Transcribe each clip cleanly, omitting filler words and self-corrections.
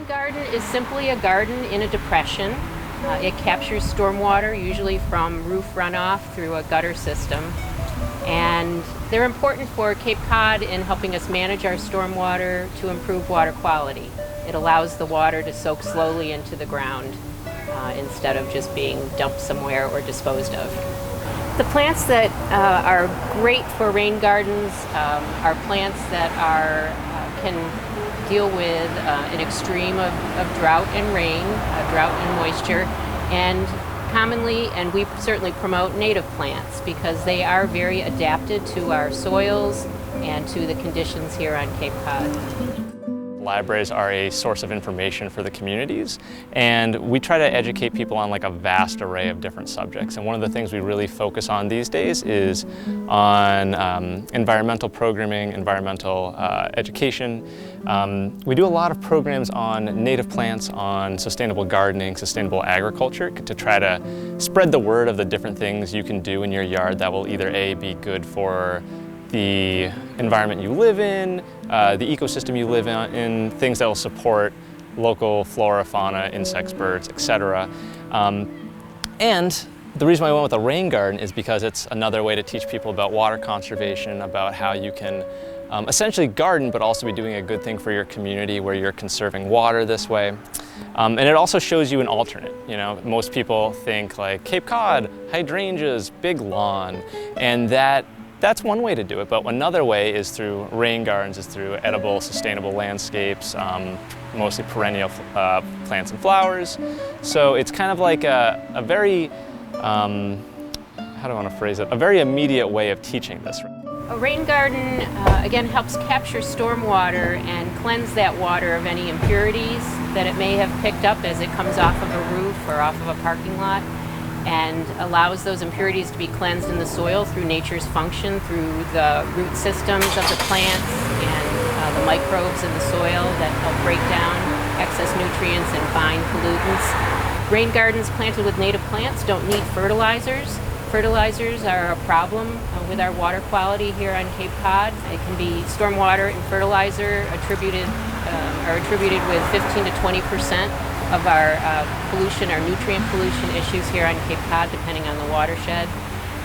rain garden is simply a garden in a depression. It captures stormwater, usually from roof runoff through a gutter system. And they're important for Cape Cod in helping us manage our stormwater to improve water quality. It allows the water to soak slowly into the ground instead of just being dumped somewhere or disposed of. The plants that are great for rain gardens are plants that can deal with an extreme of drought and rain, drought and moisture, and commonly, and we certainly promote native plants because they are very adapted to our soils and to the conditions here on Cape Cod. Libraries are a source of information for the communities, and we try to educate people on like a vast array of different subjects. And one of the things we really focus on these days is on environmental programming, environmental education. We do a lot of programs on native plants, on sustainable gardening, sustainable agriculture, to try to spread the word of the different things you can do in your yard that will either A, be good for the environment you live in, the ecosystem you live in, things that will support local flora, fauna, insects, birds, etc. And the reason why I went with a rain garden is because it's another way to teach people about water conservation, about how you can essentially garden but also be doing a good thing for your community where you're conserving water this way. And it also shows you an alternate. You know, most people think like Cape Cod, hydrangeas, big lawn, and that's one way to do it, but another way is through rain gardens, is through edible, sustainable landscapes, mostly perennial plants and flowers. So it's kind of like a very, how do I want to phrase it, a very immediate way of teaching this. A rain garden, again, helps capture stormwater and cleanse that water of any impurities that it may have picked up as it comes off of a roof or off of a parking lot, and allows those impurities to be cleansed in the soil through nature's function, through the root systems of the plants and the microbes in the soil that help break down excess nutrients and bind pollutants. Rain gardens planted with native plants don't need fertilizers. Fertilizers are a problem with our water quality here on Cape Cod. It can be stormwater and fertilizer are attributed with 15 to 20% of our pollution, our nutrient pollution issues here on Cape Cod, depending on the watershed.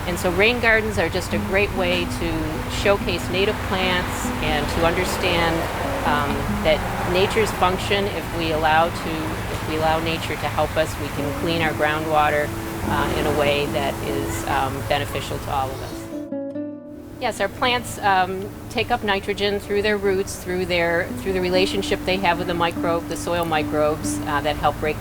And so rain gardens are just a great way to showcase native plants and to understand that nature's function, if we allow nature to help us, we can clean our groundwater in a way that is beneficial to all of us. Yes, our plants take up nitrogen through their roots, through the relationship they have with the soil microbes that help break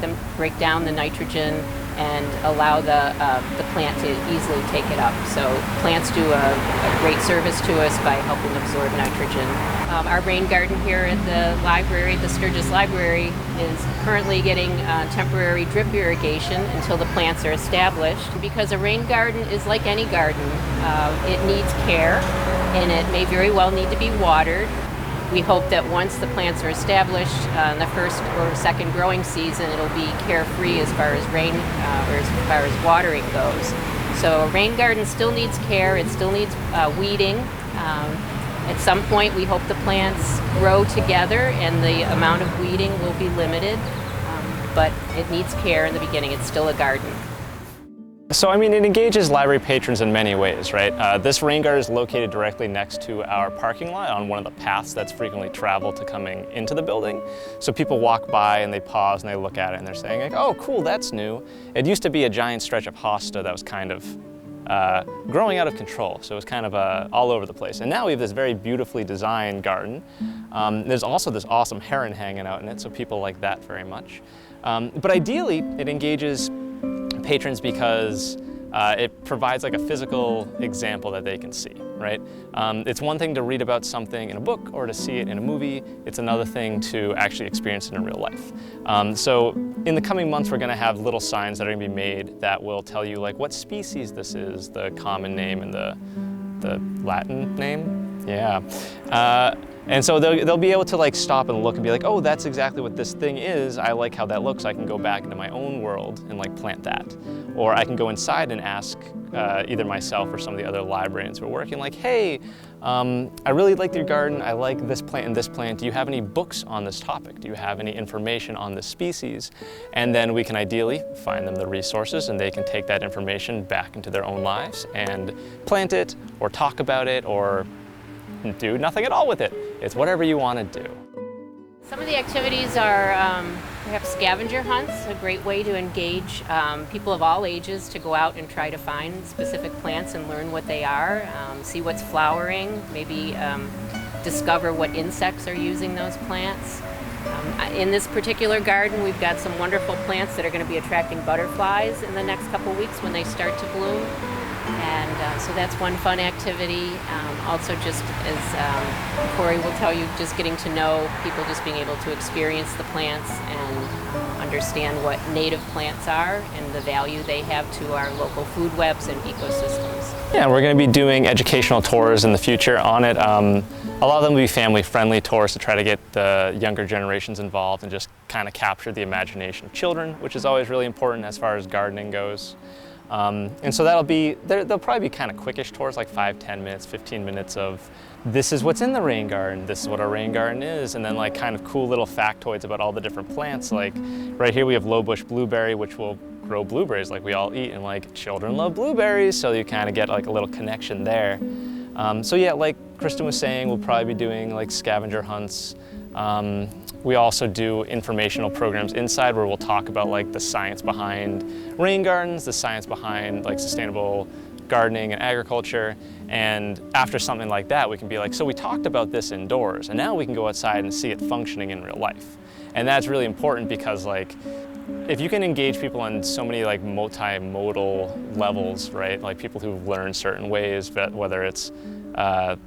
down the nitrogen and allow the plant to easily take it up. So plants do a great service to us by helping absorb nitrogen. Our rain garden here at the library, the Sturgis Library, is currently getting temporary drip irrigation until the plants are established. Because a rain garden is like any garden. It needs care, and it may very well need to be watered. We hope that once the plants are established in the first or second growing season, it'll be carefree as far as rain or as far as watering goes. So a rain garden still needs care, it still needs weeding. At some point we hope the plants grow together and the amount of weeding will be limited, but it needs care in the beginning. It's still a garden. So I mean, it engages library patrons in many ways, right? This rain garden is located directly next to our parking lot on one of the paths that's frequently traveled to coming into the building. So people walk by and they pause and they look at it and they're saying like, oh cool, that's new. It used to be a giant stretch of hosta that was kind of growing out of control, so it was kind of all over the place. And now we have this very beautifully designed garden. There's also this awesome heron hanging out in it, so people like that very much. But ideally, it engages patrons because it provides like a physical example that they can see, right? It's one thing to read about something in a book or to see it in a movie. It's another thing to actually experience it in real life. So in the coming months, we're going to have little signs that are going to be made that will tell you like what species this is, the common name and the Latin name. Yeah. And so they'll be able to like stop and look and be like, oh, that's exactly what this thing is. I like how that looks. I can go back into my own world and like plant that. Or I can go inside and ask either myself or some of the other librarians who are working, like, hey, I really like your garden, I like this plant and this plant, do you have any books on this topic? Do you have any information on this species? And then we can ideally find them the resources, and they can take that information back into their own lives and plant it, or talk about it, or do nothing at all with it. It's whatever you want to do. Some of the activities are perhaps scavenger hunts, a great way to engage people of all ages to go out and try to find specific plants and learn what they are, see what's flowering, maybe discover what insects are using those plants. In this particular garden, we've got some wonderful plants that are going to be attracting butterflies in the next couple weeks when they start to bloom. And so that's one fun activity. Also, just as Corey will tell you, just getting to know people, just being able to experience the plants and understand what native plants are and the value they have to our local food webs and ecosystems. Yeah, we're going to be doing educational tours in the future on it. A lot of them will be family-friendly tours to try to get the younger generations involved and just kind of capture the imagination of children, which is always really important as far as gardening goes. And so they'll probably be kind of quickish tours, like 5, 10 minutes, 15 minutes of this is what's in the rain garden, this is what our rain garden is, and then like kind of cool little factoids about all the different plants. Like right here we have low bush blueberry, which will grow blueberries like we all eat, and like children love blueberries, so you kind of get like a little connection there. So yeah, like Kristen was saying, we'll probably be doing like scavenger hunts. We also do informational programs inside where we'll talk about like the science behind rain gardens, the science behind like sustainable gardening and agriculture. And after something like that, we can be like, so we talked about this indoors, and now we can go outside and see it functioning in real life. And that's really important because like, if you can engage people on so many like multimodal levels, right? Like people who've learned certain ways, but whether it's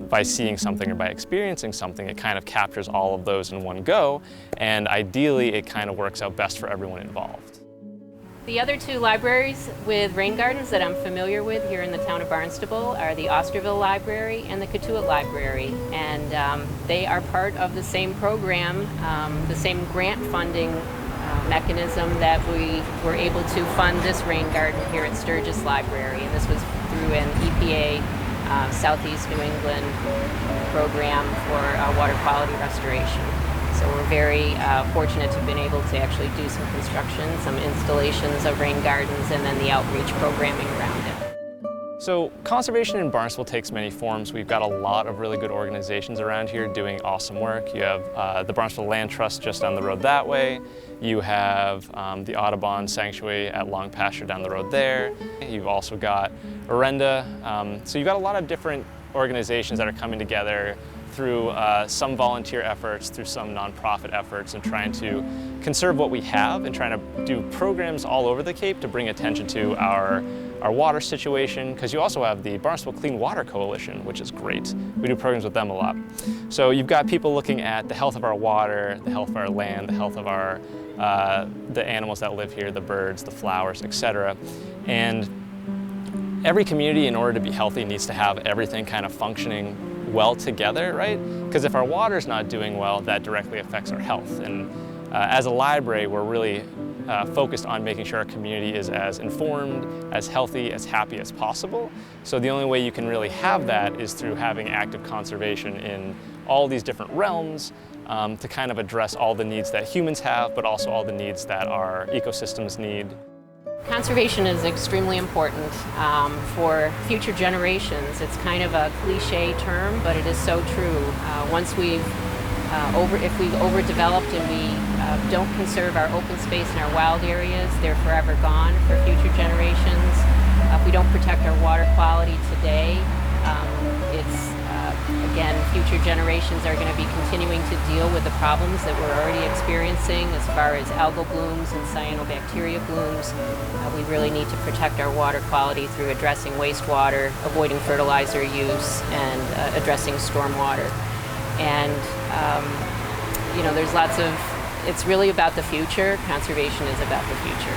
by seeing something or by experiencing something, it kind of captures all of those in one go, and ideally it kind of works out best for everyone involved. The other two libraries with rain gardens that I'm familiar with here in the town of Barnstable are the Osterville Library and the Cotuit Library, and they are part of the same program, the same grant funding mechanism that we were able to fund this rain garden here at Sturgis Library, and this was through an EPA Southeast New England program for water quality restoration. So we're very fortunate to have been able to actually do some construction, some installations of rain gardens, and then the outreach programming around it. So conservation in Barnstable takes many forms. We've got a lot of really good organizations around here doing awesome work. You have the Barnstable Land Trust just down the road that way. You have the Audubon Sanctuary at Long Pasture down the road there. You've also got Orenda. So you've got a lot of different organizations that are coming together through some volunteer efforts, through some nonprofit efforts, and trying to conserve what we have and trying to do programs all over the Cape to bring attention to our water situation, because you also have the Barnstable Clean Water Coalition, which is great. We do programs with them a lot. So you've got people looking at the health of our water, the health of our land, the health of our the animals that live here, the birds, the flowers, etc. And every community, in order to be healthy, needs to have everything kind of functioning well together, right? Because if our water's not doing well, that directly affects our health. And as a library, we're really focused on making sure our community is as informed, as healthy, as happy as possible. So the only way you can really have that is through having active conservation in all these different realms to kind of address all the needs that humans have, but also all the needs that our ecosystems need. Conservation is extremely important for future generations. It's kind of a cliche term, but it is so true. Once if we've overdeveloped and we don't conserve our open space and our wild areas, they're forever gone for future generations. If we don't protect our water quality today, again, future generations are going to be continuing to deal with the problems that we're already experiencing as far as algal blooms and cyanobacteria blooms. We really need to protect our water quality through addressing wastewater, avoiding fertilizer use, and addressing stormwater. And you know, there's lots of, it's really about the future. Conservation is about the future.